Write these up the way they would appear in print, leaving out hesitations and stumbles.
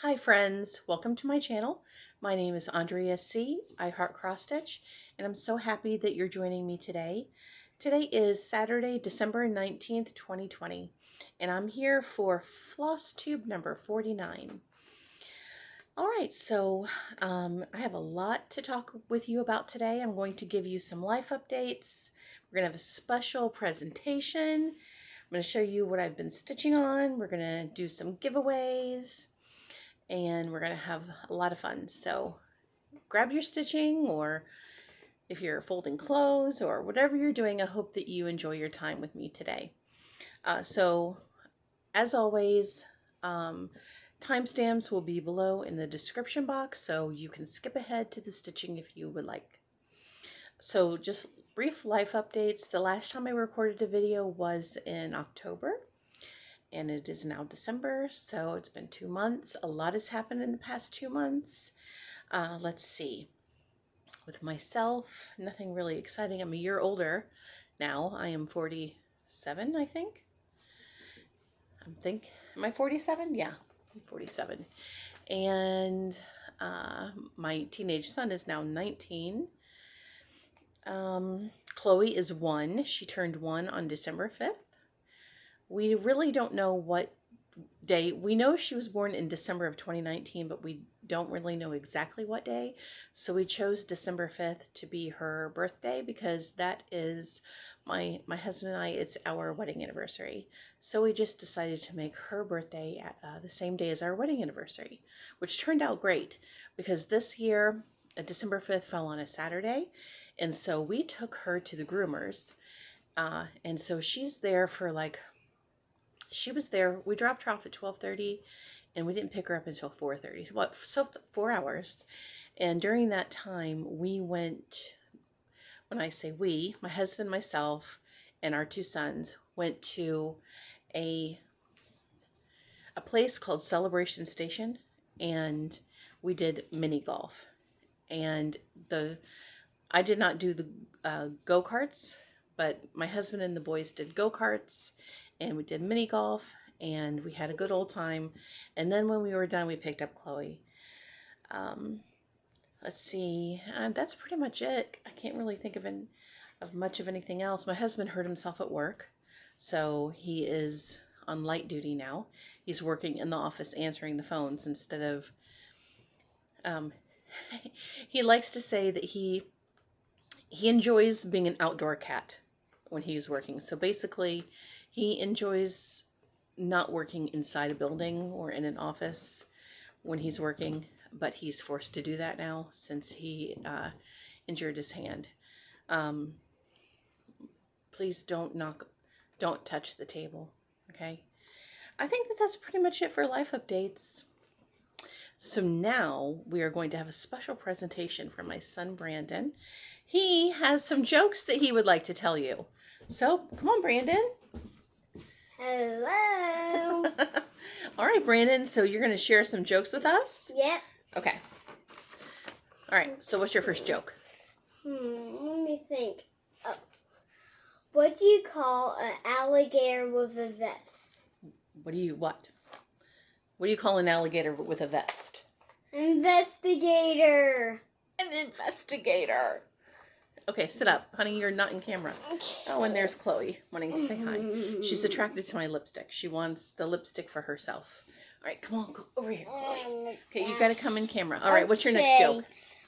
Hi friends, welcome to my channel. My name is Andrea C. I heart cross stitch, and I'm so happy that you're joining me today. Today is Saturday, December 19th, 2020, and I'm here for FlossTube number 49. Alright, so I have a lot to talk with you about today. I'm going to give you some life updates. We're going to have a special presentation. I'm going to show you what I've been stitching on. We're going to do some giveaways. And we're going to have a lot of fun. So grab your stitching, or if you're folding clothes or whatever you're doing, I hope that you enjoy your time with me today. So as always, timestamps will be below in the description box, so you can skip ahead to the stitching if you would like. So just brief life updates. The last time I recorded a video was in October. And it is now December, so it's been 2 months. A lot has happened in the past 2 months. Let's see. With myself, nothing really exciting. I'm a year older now. I am 47, I think. Am I 47? Yeah, I'm 47. And my teenage son is now 19. Chloe is 1. She turned 1 on December 5th. We really don't know what day. We know she was born in December of 2019, but we don't really know exactly what day. So we chose December 5th to be her birthday because that is my husband and I, it's our wedding anniversary. So we just decided to make her birthday at the same day as our wedding anniversary, which turned out great because this year, December 5th fell on a Saturday. And so we took her to the groomers. And so she's there for she was there. We dropped her off at 12:30 and we didn't pick her up until 4:30. So 4 hours. And during that time, we went, when I say we, my husband, myself, and our 2 sons went to a place called Celebration Station, and we did mini golf. And I did not do the go-karts, but my husband and the boys did go-karts. And we did mini golf, and we had a good old time. And then when we were done, we picked up Chloe. Let's see. That's pretty much it. I can't really think of much of anything else. My husband hurt himself at work, so he is on light duty now. He's working in the office answering the phones instead of... he likes to say that he enjoys being an outdoor cat when he's working. So basically, he enjoys not working inside a building or in an office when he's working, but he's forced to do that now since he injured his hand. Please don't touch the table, okay? I think that's pretty much it for life updates. So now we are going to have a special presentation from my son, Brandon. He has some jokes that he would like to tell you. So come on, Brandon. Hello. All right, Brandon, so you're going to share some jokes with us? Yep. Okay. All right, so what's your first joke? Let me think. Oh. What do you call an alligator with a vest? What do you call an alligator with a vest? Investigator. An investigator. Okay, sit up. Honey, you're not in camera. Oh, and there's Chloe wanting to say hi. She's attracted to my lipstick. She wants the lipstick for herself. All right, come on, go over here, Chloe. Okay, you got to come in camera. All right, what's your next joke?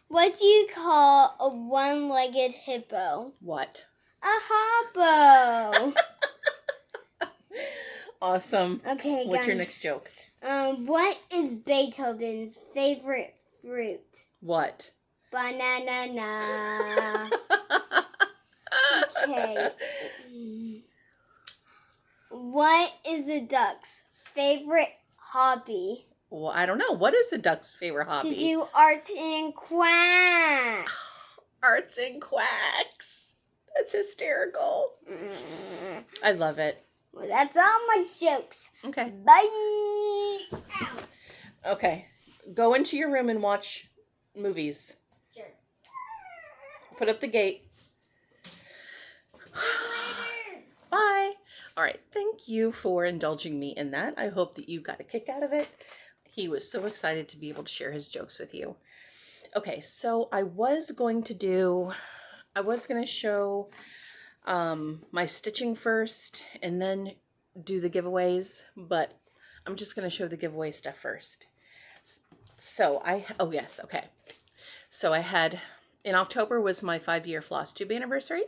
What do you call a one-legged hippo? What? A hoppo. Awesome. Okay, what's your next joke? What is Beethoven's favorite fruit? What? Banana. Okay. What is a duck's favorite hobby? Well, I don't know. What is a duck's favorite hobby? To do arts and quacks. Arts and quacks. That's hysterical. I love it. Well, that's all my jokes. Okay. Bye. Okay. Go into your room and watch movies. Sure. Put up the gate. Bye. All right. Thank you for indulging me in that. I hope that you got a kick out of it. He was so excited to be able to share his jokes with you. Okay, so I was going to show my stitching first and then do the giveaways, but I'm just going to show the giveaway stuff first. So oh yes, okay. So I had, in October was my 5-year FlossTube anniversary,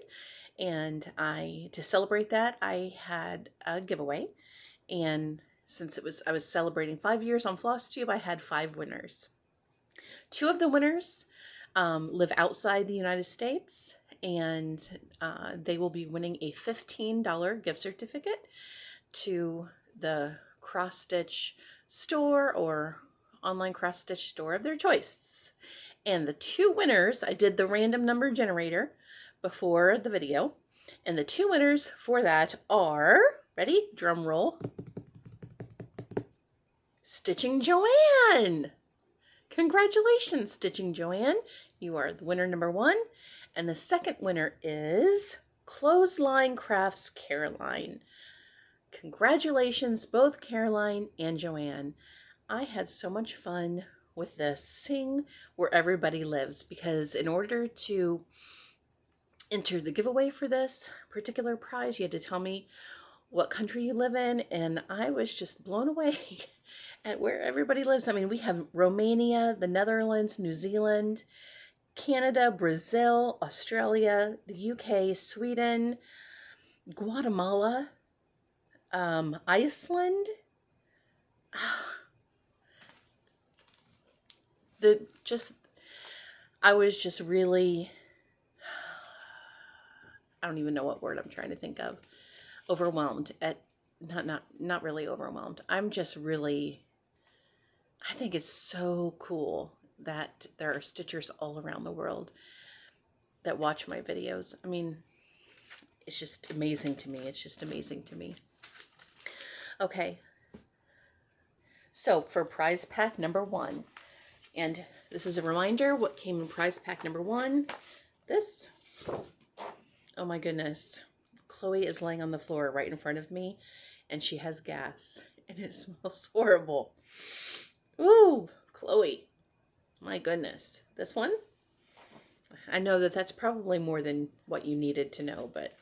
and to celebrate that, I had a giveaway, and since I was celebrating 5 years on FlossTube, I had 5 winners. 2 of the winners live outside the United States, and they will be winning a $15 gift certificate to the cross-stitch store or online cross-stitch store of their choice. And the 2 winners, I did the random number generator before the video, and the 2 winners for that are, ready, drum roll, Stitching Joanne. Congratulations, Stitching Joanne. You are the winner number 1. And the second winner is Clothesline Crafts Caroline. Congratulations, both Caroline and Joanne. I had so much fun with this Sing Where Everybody Lives, because in order to enter the giveaway for this particular prize, you had to tell me what country you live in, and I was just blown away at where everybody lives. I mean, we have Romania, the Netherlands, New Zealand, Canada, Brazil, Australia, the UK, Sweden, Guatemala, Iceland. I was just really, I don't even know what word I'm trying to think of. Overwhelmed at, not really overwhelmed. I'm just really, I think it's so cool that there are stitchers all around the world that watch my videos. I mean, it's just amazing to me. It's just amazing to me. Okay. So for prize pack number 1, and this is a reminder what came in prize pack number 1. This, oh my goodness. Chloe is laying on the floor right in front of me, and she has gas, and it smells horrible. Ooh, Chloe. My goodness. This one? I know that that's probably more than what you needed to know, but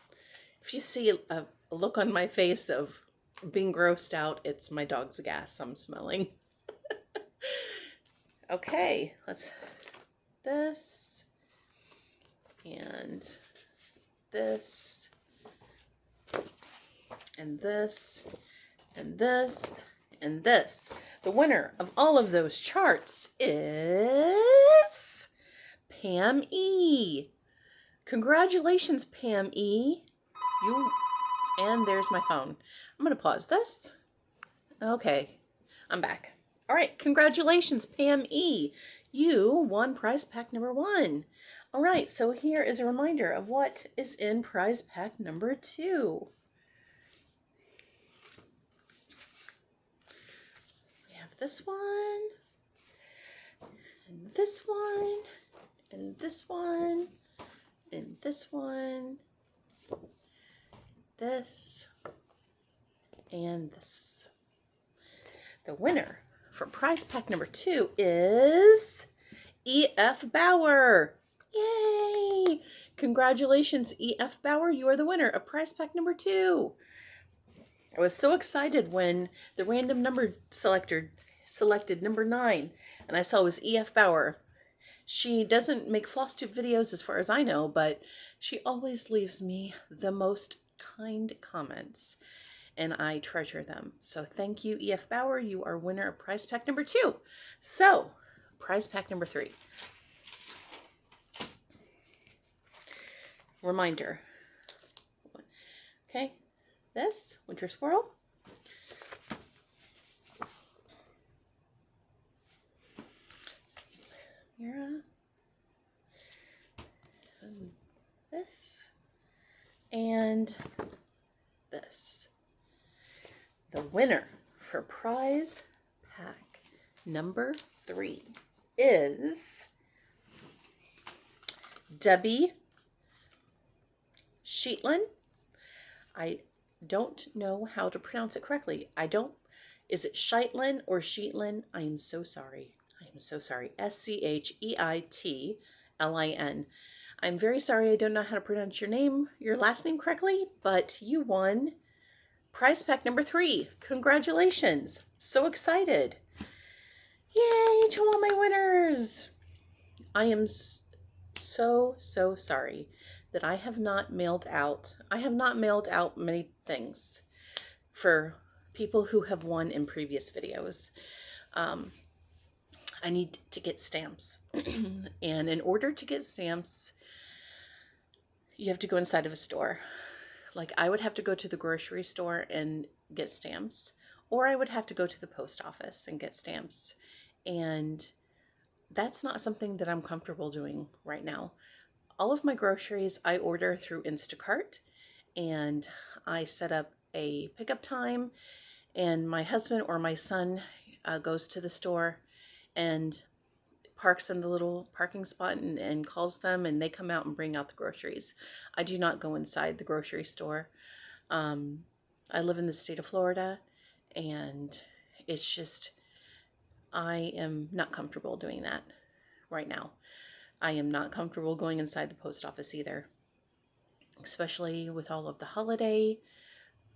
if you see a look on my face of being grossed out, it's my dog's gas I'm smelling. Okay, this, and this, and this, and this, and this. The winner of all of those charts is Pam E. Congratulations, Pam E. And there's my phone. I'm going to pause this. Okay, I'm back. All right, congratulations, Pam E. You won prize pack number 1. All right, so here is a reminder of what is in prize pack number 2. We have this one, and this one, and this one, and this one, this, and this. The winner for prize pack number 2 is E.F. Bauer. Yay! Congratulations, E.F. Bauer. You are the winner of prize pack number 2. I was so excited when the random number selector selected number 9, and I saw it was E.F. Bauer. She doesn't make FlossTube videos as far as I know, but she always leaves me the most kind comments, and I treasure them. So thank you, E.F. Bauer. You are winner of prize pack number 2. So, prize pack number 3. Reminder. Okay, this, Winter Squirrel. Mira. And this. And this. The winner for prize pack number 3 is Debbie Sheetlin. I don't know how to pronounce it correctly. I don't Is it Sheitlin or Sheetlin? I am so sorry. I am so sorry. Scheitlin. I'm very sorry I don't know how to pronounce your last name correctly, but you won prize pack number 3. Congratulations. So excited. Yay to all my winners. I am so sorry that I have not mailed out many things for people who have won in previous videos. I need to get stamps. And in order to get stamps, you have to go inside of a store. Like, I would have to go to the grocery store and get stamps, or I would have to go to the post office and get stamps. And that's not something that I'm comfortable doing right now. All of my groceries I order through Instacart, and I set up a pickup time, and my husband or my son goes to the store and parks in the little parking spot and calls them, and they come out and bring out the groceries. I do not go inside the grocery store. I live in the state of Florida, and it's just, I am not comfortable doing that right now. I am not comfortable going inside the post office either, especially with all of the holiday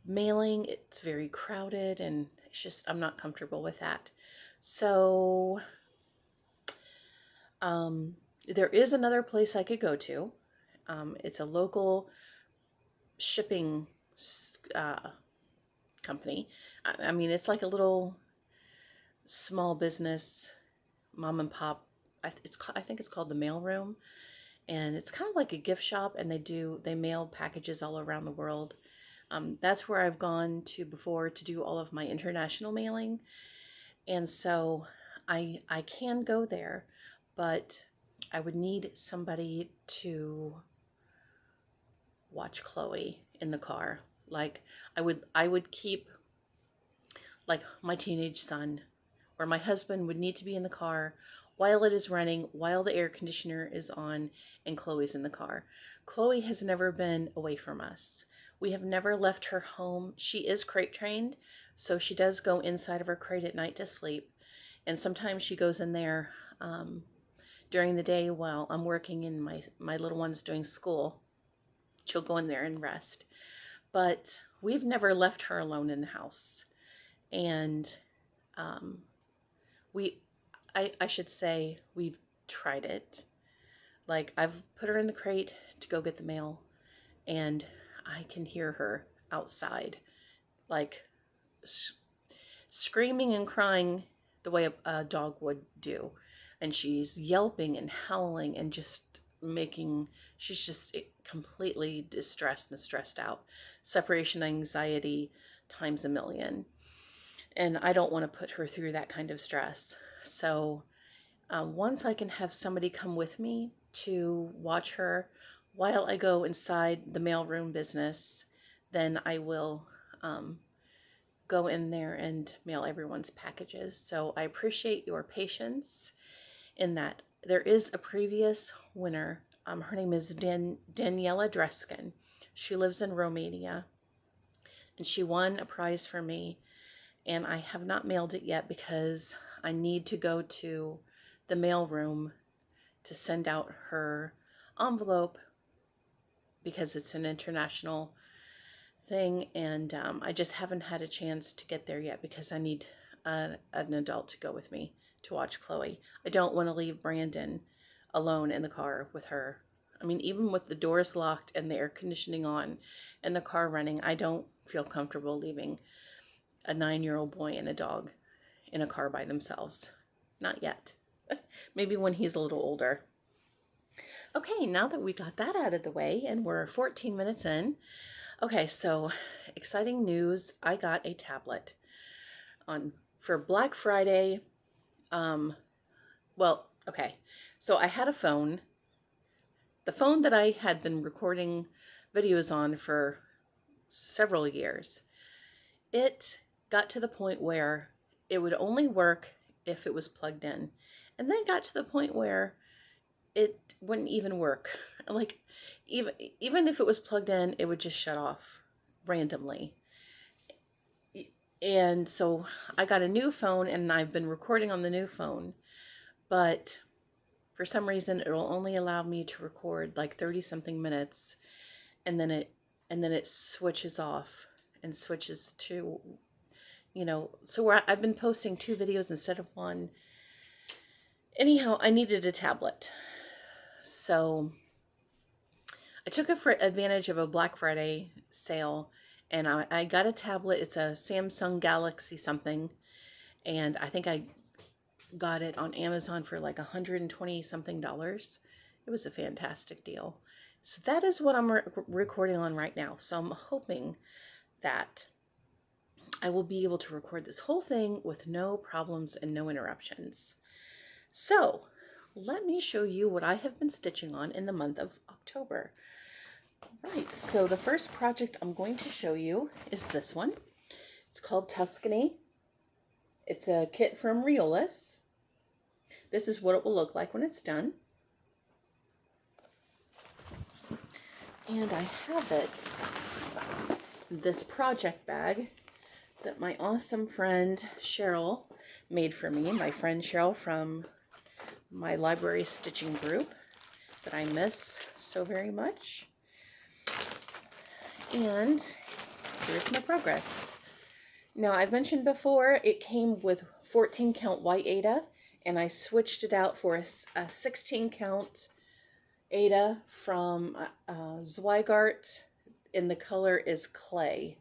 mailing. It's very crowded, and it's just, I'm not comfortable with that. So there is another place I could go to. It's a local shipping company. I mean, it's like a little small business, mom and pop. I think it's called the Mail Room, and it's kind of like a gift shop, and they mail packages all around the world. That's where I've gone to before to do all of my international mailing, and so I can go there, but I would need somebody to watch Chloe in the car. Like, I would keep, like, my teenage son or my husband would need to be in the car while it is running, while the air conditioner is on, and Chloe's in the car. Chloe has never been away from us. We have never left her home. She is crate trained, so she does go inside of her crate at night to sleep. And sometimes she goes in there during the day while I'm working and my little one's doing school. She'll go in there and rest. But we've never left her alone in the house. And I should say we've tried it. Like, I've put her in the crate to go get the mail, and I can hear her outside, like, screaming and crying the way a dog would do. And she's yelping and howling and she's just completely distressed and stressed out. Separation anxiety times a million. And I don't want to put her through that kind of stress. So once I can have somebody come with me to watch her while I go inside the mailroom business, then I will go in there and mail everyone's packages. So I appreciate your patience in that. There is a previous winner. Her name is Daniela Dreskin. She lives in Romania, and she won a prize for me. And I have not mailed it yet because I need to go to the mail room to send out her envelope because it's an international thing, and I just haven't had a chance to get there yet because I need an adult to go with me to watch Chloe. I don't want to leave Brandon alone in the car with her. I mean, even with the doors locked and the air conditioning on and the car running, I don't feel comfortable leaving a 9-year-old boy and a dog in a car by themselves. Not yet. Maybe when he's a little older. Okay, now that we got that out of the way and we're 14 minutes in. Okay, so exciting news. I got a tablet for Black Friday. Okay. So I had a phone. The phone that I had been recording videos on for several years. It got to the point where it would only work if it was plugged in. And then got to the point where it wouldn't even work. Like, even if it was plugged in, it would just shut off randomly. And so I got a new phone and I've been recording on the new phone, but for some reason it'll only allow me to record like 30 something minutes, and then it switches off and switches to, so I've been posting 2 videos instead of 1. Anyhow, I needed a tablet. So I took advantage of a Black Friday sale, and I got a tablet. It's a Samsung Galaxy something, and I think I got it on Amazon for like $120 something. It was a fantastic deal. So that is what I'm recording on right now. So I'm hoping that I will be able to record this whole thing with no problems and no interruptions. So let me show you what I have been stitching on in the month of October. Right, so the first project I'm going to show you is this one. It's called Tuscany. It's a kit from Riolis. This is what it will look like when it's done. And I have it in this project bag that my awesome friend Cheryl made for me. My friend Cheryl from my library stitching group that I miss so very much. And here's my progress. Now, I've mentioned before, it came with 14 count white Aida, and I switched it out for a 16 count Aida from Zweigart, and the color is clay.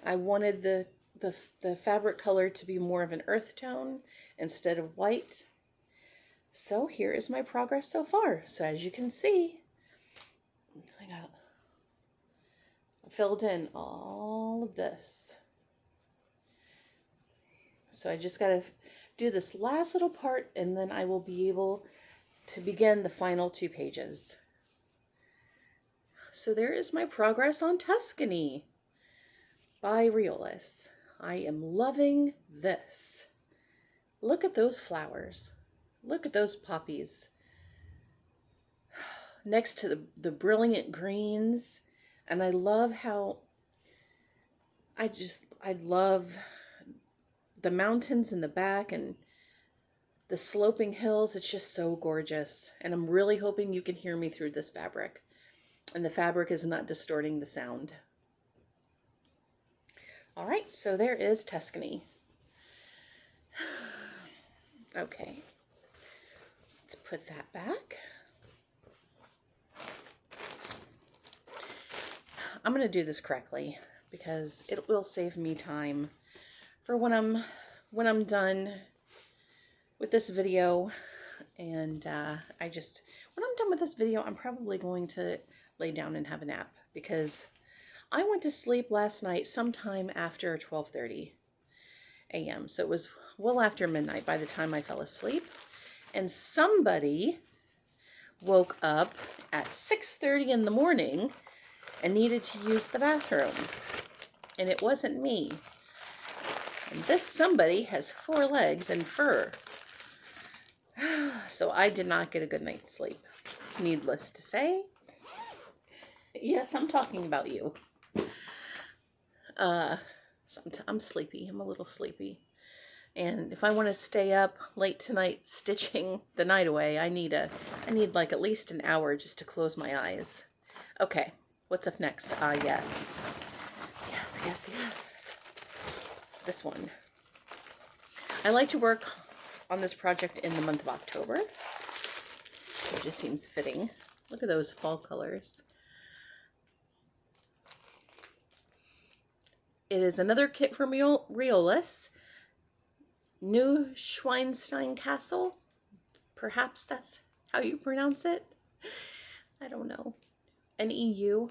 I wanted the fabric color to be more of an earth tone instead of white. So here is my progress so far. So as you can see, I filled in all of this. So I just got to do this last little part, and then I will be able to begin the final 2 pages. So there is my progress on Tuscany by Riolis. I am loving this. Look at those flowers. Look at those poppies. Next to the brilliant greens. And I love how I love the mountains in the back and the sloping hills. It's just so gorgeous. And I'm really hoping you can hear me through this fabric. And the fabric is not distorting the sound. All right, so there is Tuscany. Okay, let's put that back. I'm going to do this correctly because it will save me time for when I'm done with this video. And when I'm done with this video, I'm probably going to lay down and have a nap because I went to sleep last night sometime after 12:30 a.m. So it was well after midnight by the time I fell asleep. And somebody woke up at 6:30 in the morning and needed to use the bathroom. And it wasn't me. And this somebody has 4 legs and fur. So I did not get a good night's sleep. Needless to say. Yes, I'm talking about you. I'm sleepy. I'm a little sleepy. And if I want to stay up late tonight stitching the night away, I need like at least an hour just to close my eyes. Okay, what's up next? Yes. This one. I like to work on this project in the month of October. It just seems fitting. Look at those fall colors. It is another kit from Riolis. Neuschwanstein Castle. Perhaps that's how you pronounce it. I don't know. Neuschwanstein.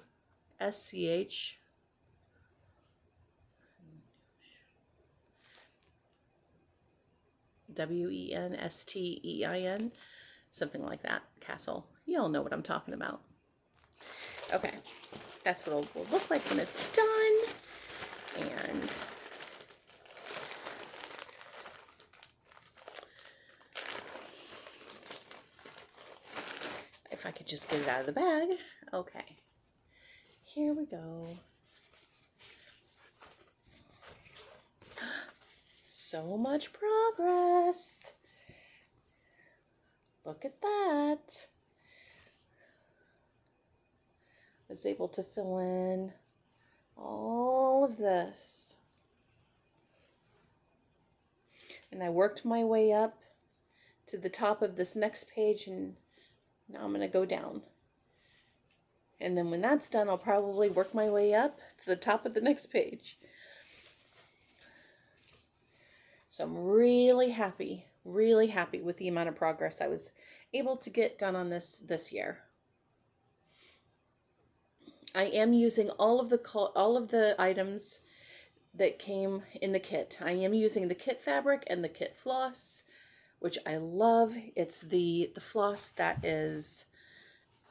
Wenstein. Something like that. Castle. You all know what I'm talking about. Okay. That's what it will look like when it's done. And if I could just get it out of the bag. Okay. Here we go. so much progress. Look at that. I was able to fill in all of this. And I worked my way up to the top of this next page, and now I'm going to go down. And then when that's done, I'll probably work my way up to the top of the next page. So I'm really happy with the amount of progress I was able to get done on this year. I am using all of the items that came in the kit. I am using the kit fabric and the kit floss, which I love. It's the floss that is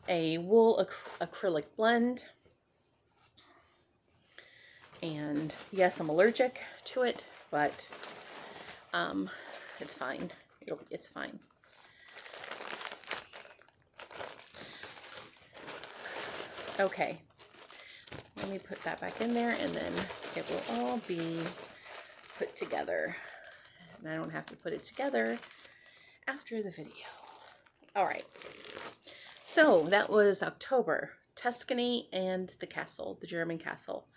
a wool acrylic blend. And yes, I'm allergic to it, but it's fine. It's fine. Okay. Let me put that back in there, and then it will all be put together. And I don't have to put it together after the video. All right. So that was October, Tuscany and the castle, the German castle.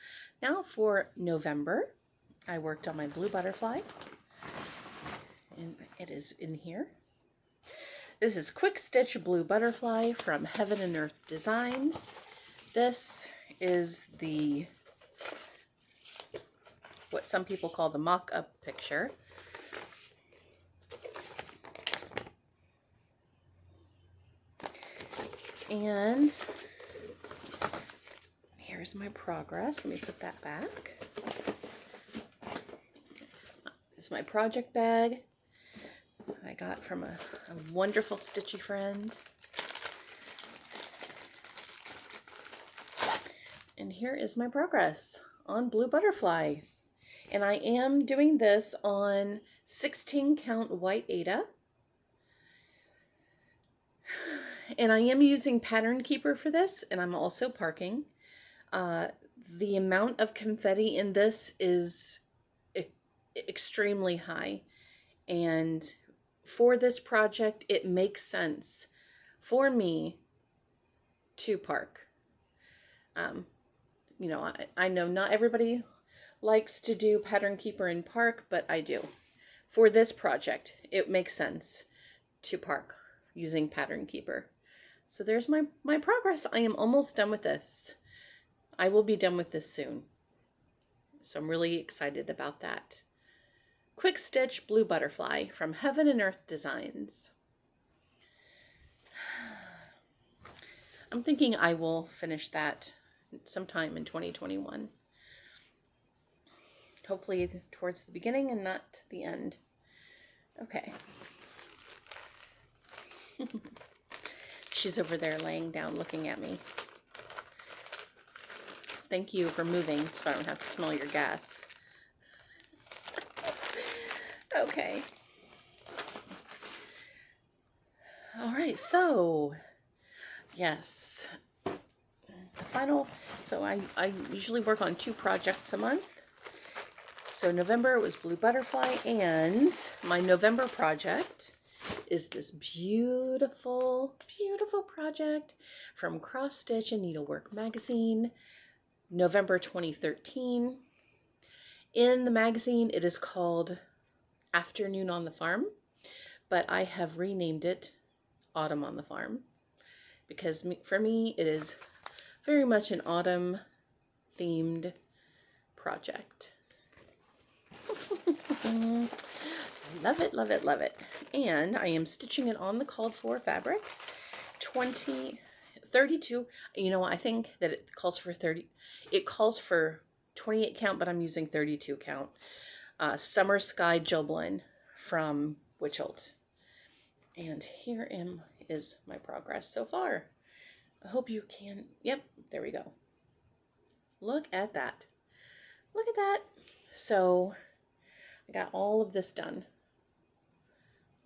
Now for November, I worked on my blue butterfly, and it is in here. This is Quick Stitch Blue Butterfly from Heaven and Earth Designs. This is what some people call the mock-up picture. And here's my progress. Let me put that back. This is my project bag I got from a wonderful stitchy friend. And here is my progress on Blue Butterfly. And I am doing this on 16 count white Aida. And I am using Pattern Keeper for this, and I'm also parking. The amount of confetti in this is extremely high. And for this project, it makes sense for me to park. You know, I know not everybody likes to do Pattern Keeper in park, but I do. For this project, it makes sense to park using Pattern Keeper. So there's my progress. I am almost done with this. I will be done with this soon. So I'm really excited about that. Quick Stitch Blue Butterfly from Heaven and Earth Designs. I'm thinking I will finish that sometime in 2021. Hopefully towards the beginning and not the end. Okay. She's over there laying down looking at me. Thank you for moving so I don't have to smell your gas. Okay. All right, so yes. So I usually work on 2 projects a month. So November was Blue Butterfly, and my November project is this beautiful, beautiful project from Cross Stitch and Needlework Magazine, November 2013. In the magazine, it is called Afternoon on the Farm, but I have renamed it Autumn on the Farm because for me, it is very much an autumn themed project. Love it, love it, love it. And I am stitching it on the called for fabric, 32. You know, I think that it calls for 30. It calls for 28 count, but I'm using 32 count. Summer Sky Joblin from Witchelt. And here is my progress so far. I hope you can. Yep, there we go. Look at that. Look at that. So I got all of this done.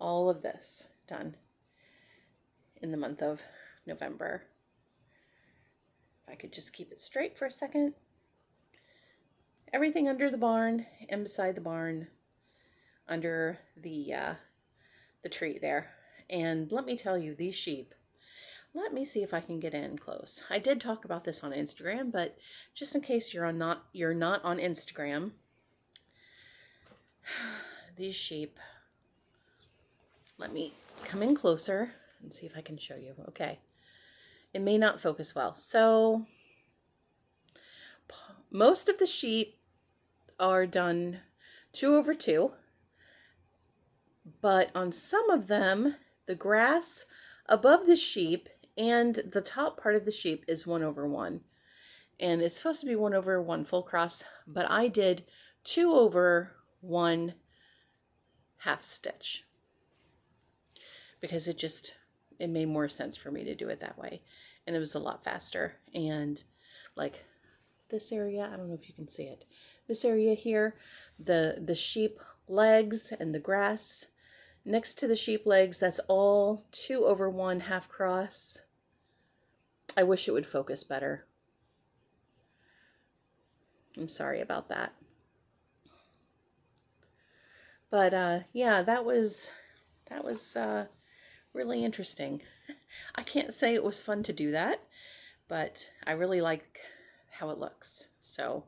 All of this done in the month of November. If I could just keep it straight for a second. Everything under the barn and beside the barn under the tree there. And let me tell you, these sheep, let me see if I can get in close. I did talk about this on Instagram, but just in case you're not on Instagram, these sheep, let me come in closer and see if I can show you. Okay. It may not focus well. So most of the sheep are done 2/2, but on some of them, the grass above the sheep and the top part of the sheep is 1/1. And it's supposed to be 1/1 full cross, but I did 2/1 half stitch because it made more sense for me to do it that way. And it was a lot faster. And like this area, I don't know if you can see it. This area here, the sheep legs and the grass next to the sheep legs, that's all 2/1 half cross. I wish it would focus better. I'm sorry about that. But yeah, that was really interesting. I can't say it was fun to do that, but I really like how it looks. So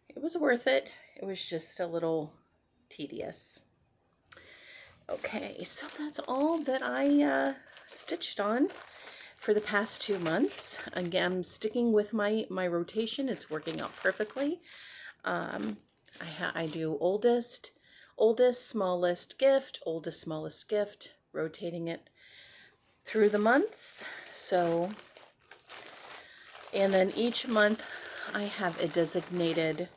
it was worth it. It was just a little tedious. Okay, so that's all that I stitched on for the past 2 months. Again, I'm sticking with my rotation. It's working out perfectly. I do oldest, smallest, gift, oldest, smallest, gift, rotating it through the months. So, and then each month I have a designated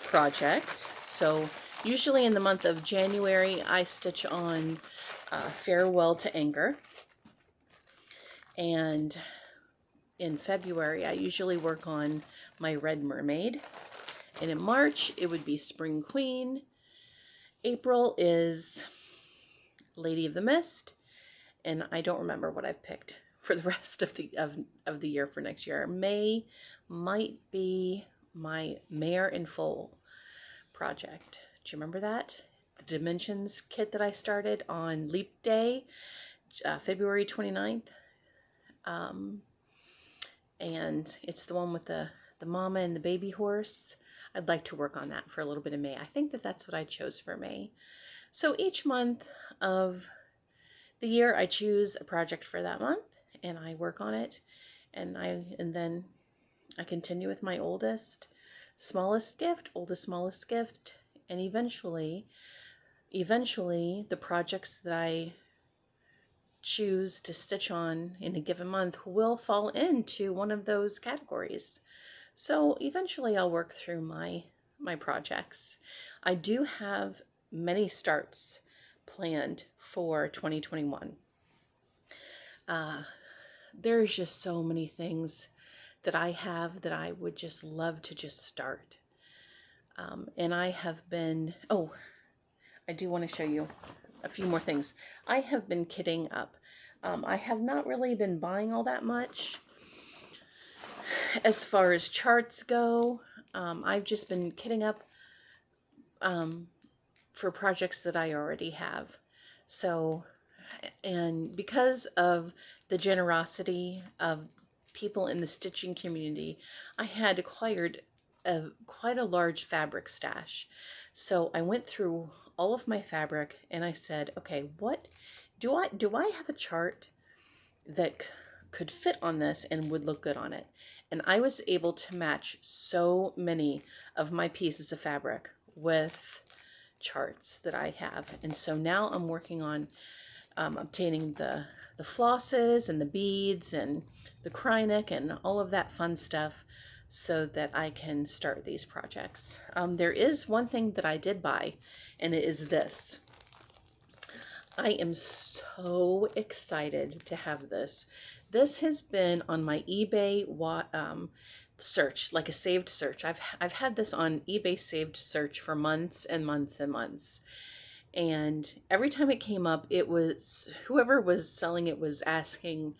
project. So usually in the month of January, I stitch on Farewell to Anger. And in February, I usually work on my Red Mermaid. And in March, it would be Spring Queen. April is Lady of the Mist. And I don't remember what I've picked for the rest of the year for next year. May might be my Mare in Full project. Do you remember that? The Dimensions kit that I started on Leap Day, February 29th. And it's the one with the mama and the baby horse. I'd like to work on that for a little bit of May. I think that's what I chose for May. So each month of the year, I choose a project for that month and I work on it. And then I continue with my oldest, smallest gift, oldest, smallest gift. And eventually the projects that I choose to stitch on in a given month will fall into one of those categories. So eventually I'll work through my projects. I do have many starts planned for 2021. There's just so many things that I have that I would just love to just start. And I have been, I do want to show you a few more things. I have been kitting up. I have not really been buying all that much. As far as charts go, I've just been kitting up for projects that I already have. So, and because of the generosity of people in the stitching community, I had acquired quite a large fabric stash. So I went through all of my fabric and I said, okay, what do I have a chart that could fit on this and would look good on it? And I was able to match so many of my pieces of fabric with charts that I have. And so now I'm working on obtaining the flosses and the beads and the Krynic and all of that fun stuff so that I can start these projects. There is one thing that I did buy, and it is this. I am so excited to have this. This has been on my eBay search, like a saved search. I've had this on eBay saved search for months and months and months. And every time it came up, it was whoever was selling it was asking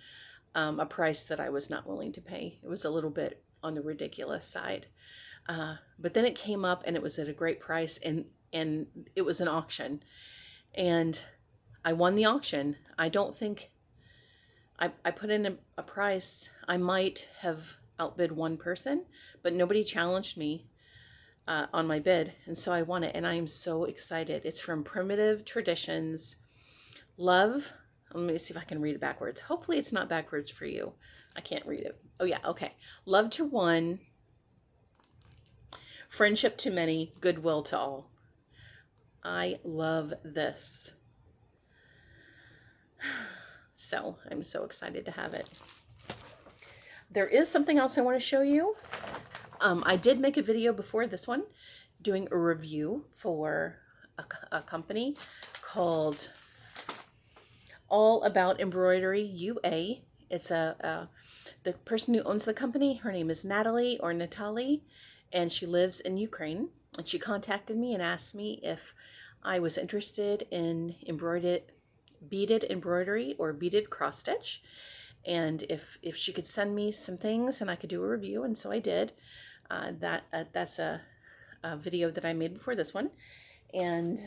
a price that I was not willing to pay. It was a little bit on the ridiculous side. But then it came up and it was at a great price. And and it was an auction, and I won the auction. I don't think I put in a price. I might have outbid one person, but nobody challenged me on my bid, and so I won it, and I am so excited. It's from Primitive Traditions. Love. Let me see if I can read it backwards. Hopefully it's not backwards for you. I can't read it. Oh yeah, okay. Love to one, friendship to many, goodwill to all. I love this. So I'm so excited to have it. There is something else I want to show you. I did make a video before this one doing a review for a company called All About Embroidery UA. It's the person who owns the company, her name is Natalie or Natalie, and she lives in Ukraine. And she contacted me and asked me if I was interested in beaded embroidery or beaded cross stitch, and if she could send me some things and I could do a review, and so I did. That's a video that I made before this one. And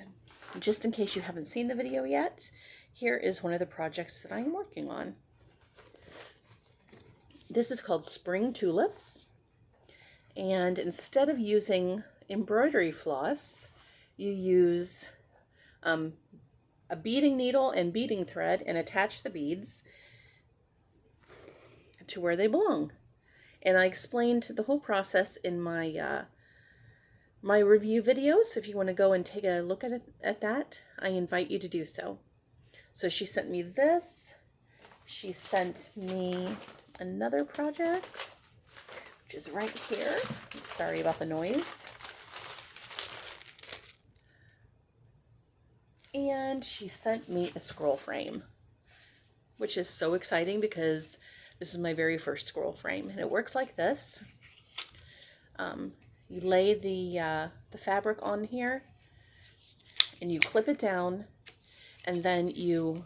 just in case you haven't seen the video yet, here is one of the projects that I am working on. This is called Spring Tulips, and instead of using embroidery floss, you use a beading needle and beading thread and attach the beads to where they belong. And I explained the whole process in my my review video, so if you want to go and take a look at that, I invite you to do so. So she sent me this. She sent me another project, which is right here. Sorry about the noise. And she sent me a scroll frame, which is so exciting because this is my very first scroll frame, and it works like this. You lay the fabric on here, and you clip it down, and then you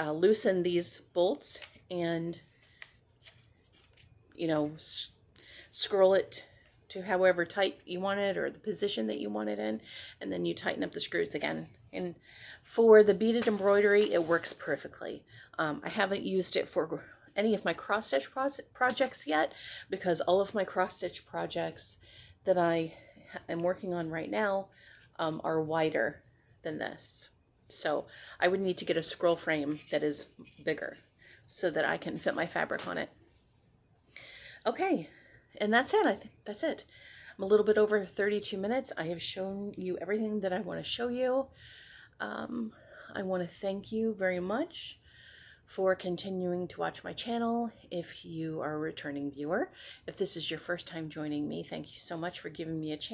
loosen these bolts, and scroll it to however tight you want it or the position that you want it in, and then you tighten up the screws again. And for the beaded embroidery, it works perfectly. I haven't used it for any of my cross-stitch projects yet, because all of my cross-stitch projects that I am working on right now are wider than this. So I would need to get a scroll frame that is bigger so that I can fit my fabric on it. Okay, and that's it. I think that's it. I'm a little bit over 32 minutes. I have shown you everything that I want to show you. I want to thank you very much for continuing to watch my channel. If you are a returning viewer, if this is your first time joining me, thank you so much for giving me a chance.